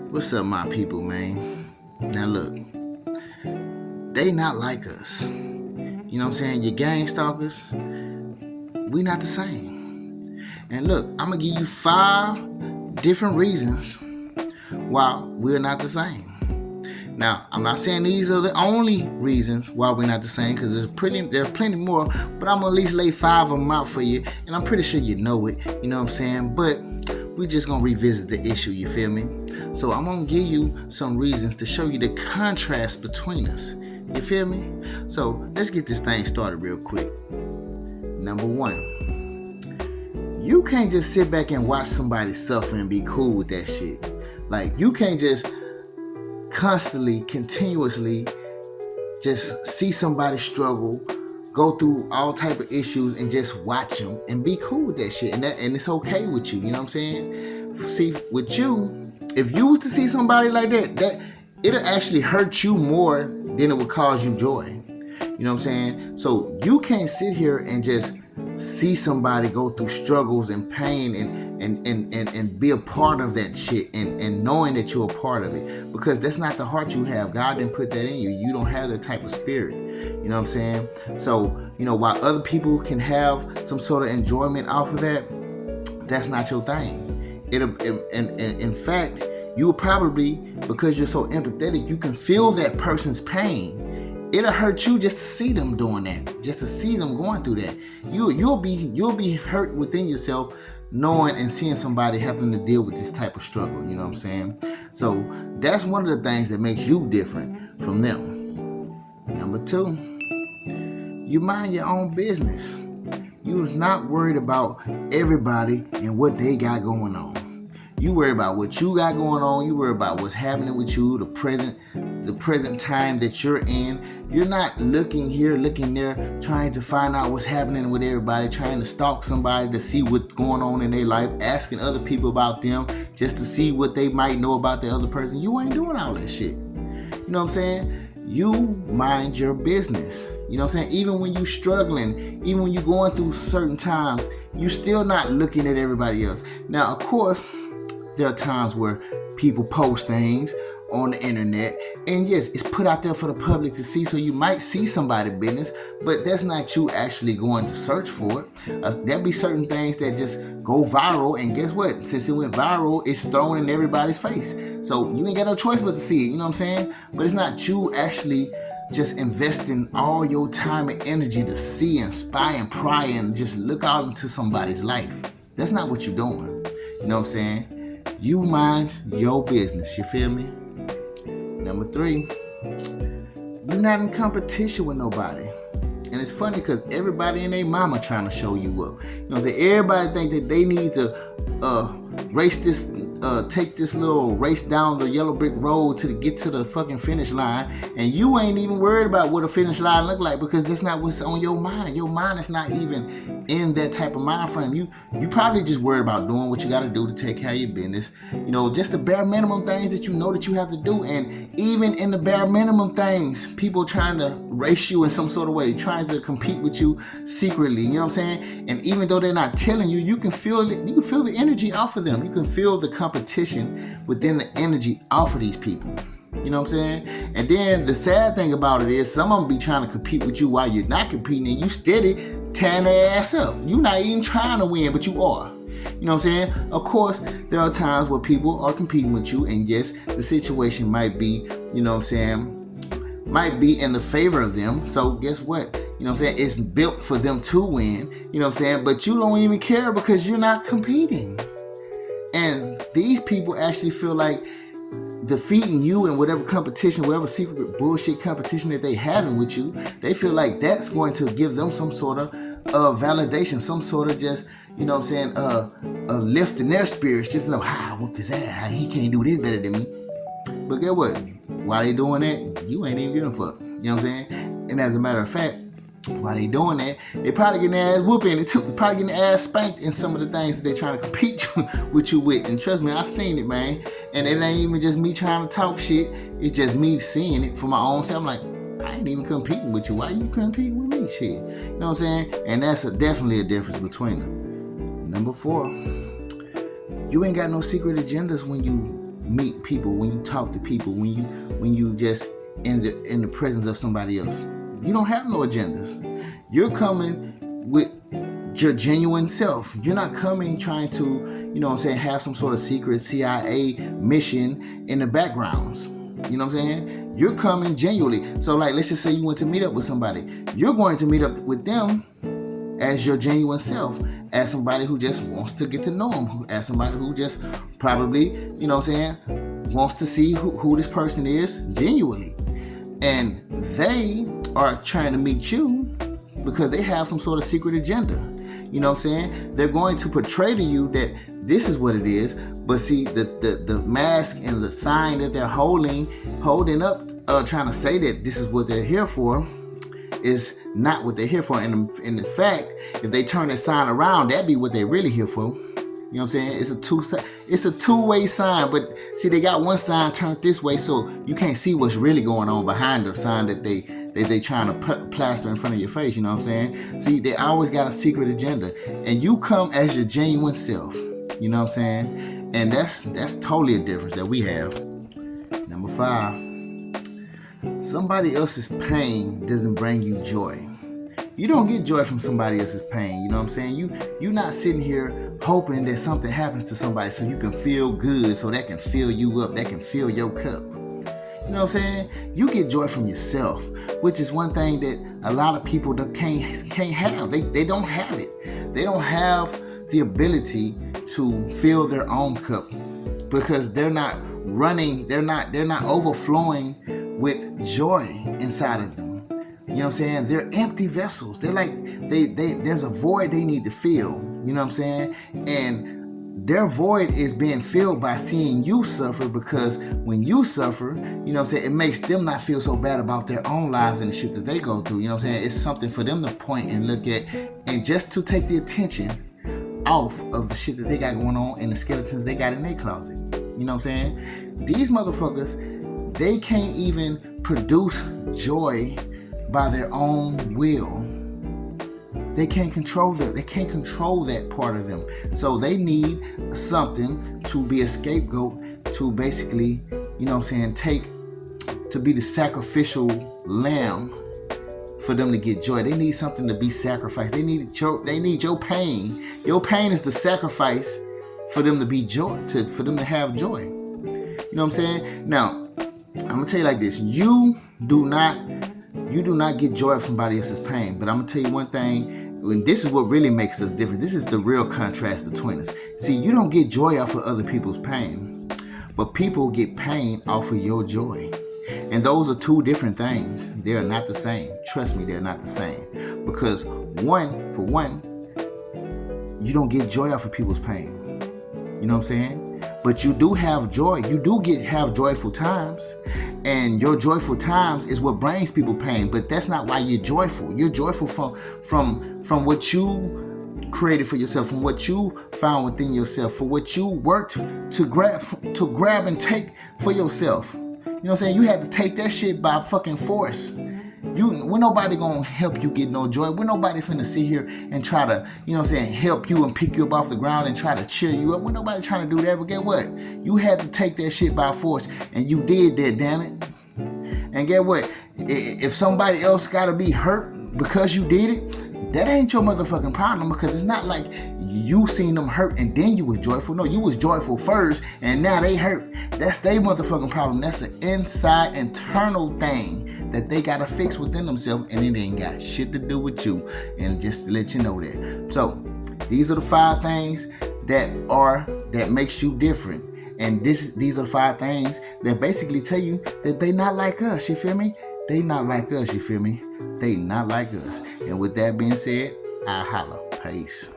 What's up, my people, man? Now look, they not like us. You know what I'm saying? Your gang stalkers, we not the same. And look, I'm gonna give you 5 different reasons why we're not the same. Now, I'm not saying these are the only reasons why we're not the same, because there's plenty more, but I'm gonna at least lay 5 of them out for you, and I'm pretty sure you know it, you know what I'm saying? But we're just gonna revisit the issue, you feel me? So I'm gonna give you some reasons to show you the contrast between us. You feel me? So let's get this thing started real quick. Number 1, you can't just sit back and watch somebody suffer and be cool with that shit. Like, you can't just constantly, continuously just see somebody struggle, go through all type of issues, and just watch them and be cool with that shit, and it's okay with you. You know what I'm saying? See, with you, if you was to see somebody like that it'll actually hurt you more than it would cause you joy. You know what I'm saying? So you can't sit here and just see somebody go through struggles and pain and be a part of that shit and knowing that you're a part of it, because that's not the heart you have. God didn't put that in you. You don't have that type of spirit. You know what I'm saying? So, while other people can have some sort of enjoyment off of that, that's not your thing. In fact, you will probably, because you're so empathetic, you can feel that person's pain. It'll hurt you just to see them doing that, just to see them going through that. You'll be hurt within yourself, knowing and seeing somebody having to deal with this type of struggle. You know what I'm saying? So that's one of the things that makes you different from them. Number 2, you mind your own business. You're not worried about everybody and what they got going on. You worry about what you got going on. You worry about what's happening with you, the present time that you're in. You're not looking here, looking there, trying to find out what's happening with everybody, trying to stalk somebody to see what's going on in their life, asking other people about them just to see what they might know about the other person. You ain't doing all that shit. You know what I'm saying? You mind your business. You know what I'm saying? Even when you're struggling, even when you're going through certain times, you're still not looking at everybody else. Now, of course, there are times where people post things on the internet, and yes, it's put out there for the public to see, so you might see somebody's business, but that's not you actually going to search for it. There'll be certain things that just go viral, and guess what? Since it went viral, it's thrown in everybody's face. So you ain't got no choice but to see it, you know what I'm saying? But it's not you actually just investing all your time and energy to see and spy and pry and just look out into somebody's life. That's not what you're doing. You know what I'm saying? You mind your business, you feel me? Number 3, you're not in competition with nobody. And it's funny because everybody and their mama trying to show you up. You know what I'm saying? Everybody think that they need to take this little race down the yellow brick road to get to the fucking finish line, and you ain't even worried about what a finish line look like, because that's not what's on your mind. Your mind is not even in that type of mind frame. You probably just worried about doing what you got to do to take care of your business. Just the bare minimum things that you know that you have to do. And even in the bare minimum things, people trying to race you in some sort of way, trying to compete with you secretly. You know what I'm saying? And even though they're not telling you, you can feel it. You can feel the energy off of them. You can feel the competition within the energy off of these people. You know what I'm saying? And then the sad thing about it is, some of them be trying to compete with you while you're not competing, and you steady tearing their ass up. You're not even trying to win, but you are. You know what I'm saying? Of course, there are times where people are competing with you, and yes, the situation might be, you know what I'm saying, might be in the favor of them. So guess what? You know what I'm saying? It's built for them to win. You know what I'm saying? But you don't even care because you're not competing. And these people actually feel like defeating you in whatever competition, whatever secret bullshit competition that they having with you, they feel like that's going to give them some sort of validation, some sort of just, you know what I'm saying, a lift in their spirits, just know, I whooped his ass, he can't do this better than me. But guess what? While they doing that, you ain't even giving a fuck. You know what I'm saying? And as a matter of fact, while they doing that, they probably getting their ass whooping it too. They probably getting their ass spanked in some of the things that they trying to compete with you with. And trust me, I seen it, man. And it ain't even just me trying to talk shit. It's just me seeing it for my own self. I'm like, I ain't even competing with you. Why you competing with me? Shit. You know what I'm saying? And that's definitely a difference between them. Number 4, you ain't got no secret agendas when you meet people, when you talk to people, when you just in the presence of somebody else, you don't have no agendas. You're coming with your genuine self. You're not coming trying to, have some sort of secret CIA mission in the backgrounds. You know what I'm saying? You're coming genuinely. So like, let's just say you went to meet up with somebody. You're going to meet up with them as your genuine self, as somebody who just wants to get to know them, as somebody who just probably, wants to see who this person is genuinely. And they are trying to meet you because they have some sort of secret agenda. You know what I'm saying? They're going to portray to you that this is what it is, but see, the mask and the sign that they're holding up, trying to say that this is what they're here for, is not what they're here for. And in fact, if they turn that sign around, that'd be what they're really here for. You know what I'm saying? It's a two-way sign, but see, they got one sign turned this way, so you can't see what's really going on behind the sign that they trying to plaster in front of your face. You know what I'm saying? See, they always got a secret agenda, and you come as your genuine self. You know what I'm saying? And that's totally a difference that we have. Number 5, somebody else's pain doesn't bring you joy. You don't get joy from somebody else's pain. You know what I'm saying? You're not sitting here hoping that something happens to somebody so you can feel good, so that can fill you up, that can fill your cup. You know what I'm saying? You get joy from yourself, which is one thing that a lot of people can't have. They don't have it. They don't have the ability to fill their own cup because they're not running, they're not overflowing with joy inside of them. You know what I'm saying? They're empty vessels. They're like, there's a void they need to fill. You know what I'm saying? And their void is being filled by seeing you suffer, because when you suffer, you know what I'm saying, it makes them not feel so bad about their own lives and the shit that they go through. You know what I'm saying? It's something for them to point and look at, and just to take the attention off of the shit that they got going on and the skeletons they got in their closet. You know what I'm saying? These motherfuckers, they can't even produce joy by their own will. They can't control that. They can't control that part of them. So they need something to be a scapegoat, to basically, you know what I'm saying, to be the sacrificial lamb for them to get joy. They need something to be sacrificed. They need your pain. Your pain is the sacrifice for them to be joy, for them to have joy. You know what I'm saying? Now, I'm gonna tell you like this: you do not get joy of somebody else's pain. But I'm gonna tell you one thing, and this is what really makes us different. This is the real contrast between us. See, you don't get joy off of other people's pain, but people get pain off of your joy. And those are two different things. They are not the same. Trust me, they're not the same. Because for one, you don't get joy off of people's pain. You know what I'm saying? But you do have joy. You do have joyful times. And your joyful times is what brings people pain. But that's not why you're joyful. You're joyful from what you created for yourself, from what you found within yourself, for what you worked to grab and take for yourself. You know what I'm saying? You had to take that shit by fucking force. We're nobody gonna help you get no joy. We're nobody finna sit here and try to, you know what I'm saying, help you and pick you up off the ground and try to cheer you up. We're nobody trying to do that. But get what? You had to take that shit by force, and you did that, damn it. And get what? If somebody else gotta be hurt because you did it, that ain't your motherfucking problem, because it's not like you seen them hurt and then you was joyful. No, you was joyful first and now they hurt. That's their motherfucking problem. That's an inside internal thing that they gotta fix within themselves, and it ain't got shit to do with you. And just to let you know that. So these are the 5 things that makes you different. And these are the 5 things that basically tell you that they not like us, you feel me? They not like us, you feel me? They not like us. And with that being said, I holla. Peace.